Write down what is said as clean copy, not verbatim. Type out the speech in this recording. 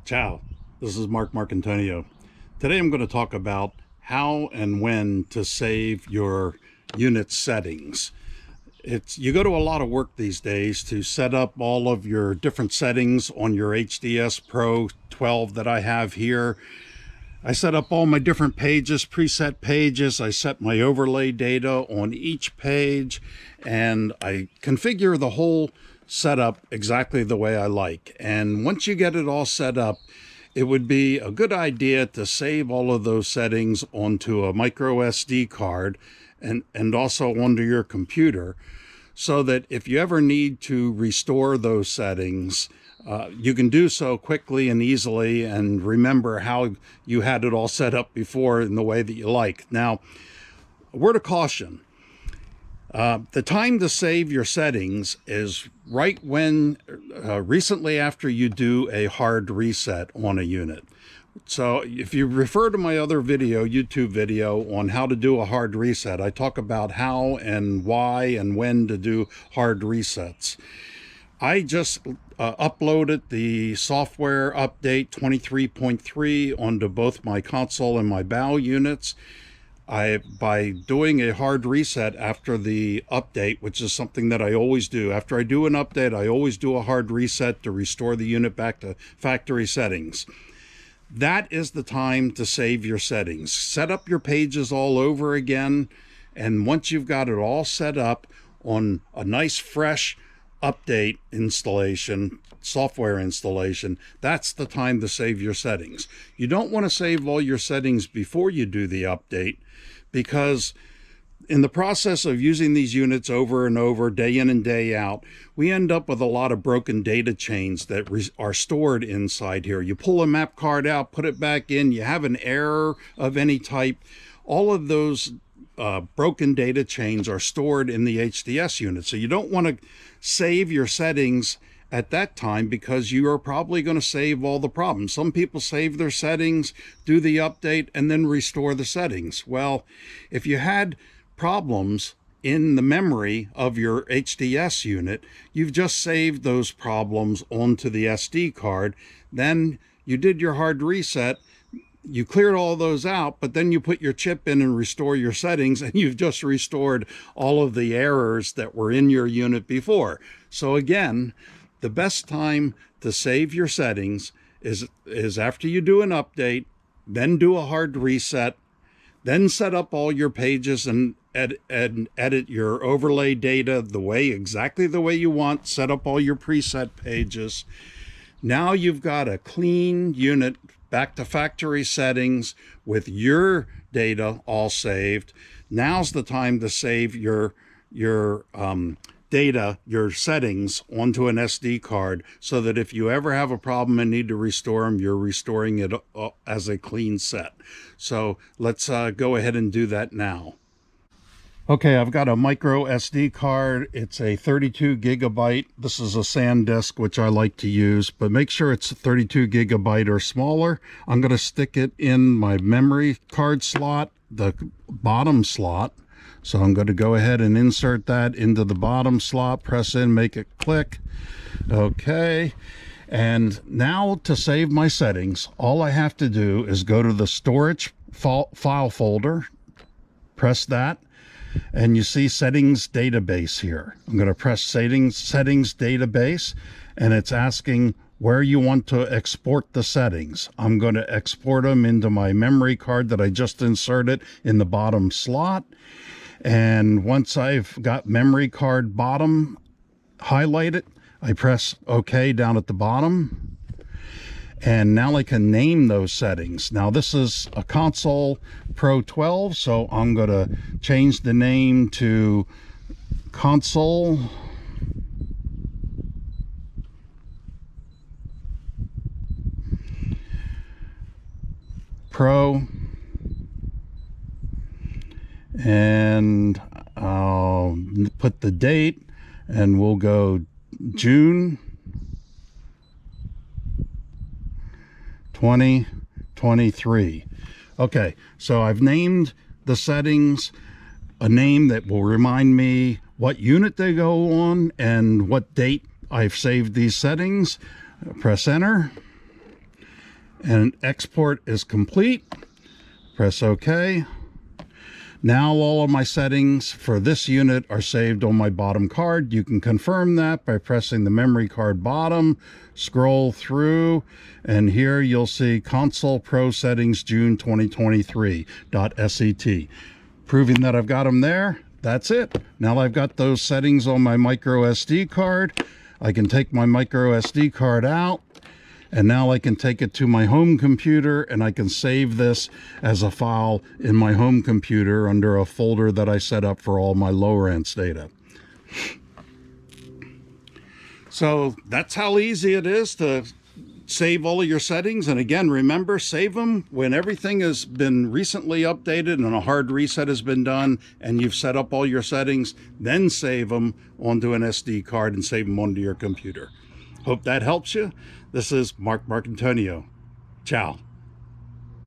Ciao, this is Marc Marcantonio. Today I'm going to talk about how and when to save your unit settings. You go to a lot of work these days to set up all of your different settings on your HDS Pro 12 that I have here. I set up all my different pages, preset pages. I set my overlay data on each page, and I configure the whole setup exactly the way I like. And once you get it all set up, it would be a good idea to save all of those settings onto a micro SD card and also onto your computer, so that if you ever need to restore those settings, you can do so quickly and easily and remember how you had it all set up before in the way that you like. Now, a word of caution. The time to save your settings is right when, recently after you do a hard reset on a unit. So if you refer to my other video, YouTube video on how to do a hard reset, I talk about how and why and when to do hard resets. I just uploaded the software update 23.3 onto both my console and my bow units. By doing a hard reset after the update, which is something that I always do. After I do an update, I always do a hard reset to restore the unit back to factory settings. That is the time to save your settings. Set up your pages all over again, and once you've got it all set up on a nice fresh update installation, software installation, that's the time to save your settings. You don't want to save all your settings before you do the update, because in the process of using these units over and over, day in and day out, we end up with a lot of broken data chains that are stored inside here. You pull a map card out, put it back in, you have an error of any type. All of those broken data chains are stored in the HDS unit. So you don't want to save your settings at that time, because you are probably going to save all the problems. Some people save their settings, do the update, and then restore the settings. Well, if you had problems in the memory of your HDS unit, you've just saved those problems onto the SD card. Then you did your hard reset, you cleared all those out, but then you put your chip in and restore your settings, and you've just restored all of the errors that were in your unit before. So again, the best time to save your settings is after you do an update, then do a hard reset, then set up all your pages and edit your overlay data exactly the way you want, set up all your preset pages. Now you've got a clean unit back to factory settings with your data all saved. Now's the time to save your data, your settings, onto an SD card, so that if you ever have a problem and need to restore them, you're restoring it as a clean set. So let's go ahead and do that now. Okay, I've got a micro SD card. It's a 32 gigabyte. This is a SanDisk, which I like to use, but make sure it's 32 gigabyte or smaller. I'm going to stick it in my memory card slot, the bottom slot. So I'm going to go ahead and insert that into the bottom slot, press in, make it click. Okay. And now to save my settings, all I have to do is go to the storage file folder, press that, and you see settings database here. I'm going to press settings database, and it's asking where you want to export the settings. I'm going to export them into my memory card that I just inserted in the bottom slot. And once I've got memory card bottom highlighted, I press OK down at the bottom. And now I can name those settings. Now this is a console Pro 12, so I'm going to change the name to console Pro, and I'll put the date, and we'll go June 2023. Okay, so I've named the settings a name that will remind me what unit they go on and what date I've saved these settings. Press enter. and export is complete. Press OK. Now all of my settings for this unit are saved on my bottom card. You can confirm that by pressing the memory card bottom, scroll through, and here you'll see Console Pro Settings June 2023.set. Proving that I've got them there. That's it. Now I've got those settings on my micro SD card. I can take my micro SD card out, and now I can take it to my home computer and I can save this as a file in my home computer under a folder that I set up for all my Lowrance data. So that's how easy it is to save all of your settings. And again, remember, save them when everything has been recently updated and a hard reset has been done and you've set up all your settings. Then save them onto an SD card and save them onto your computer. Hope that helps you. This is Marc Marcantonio. Ciao.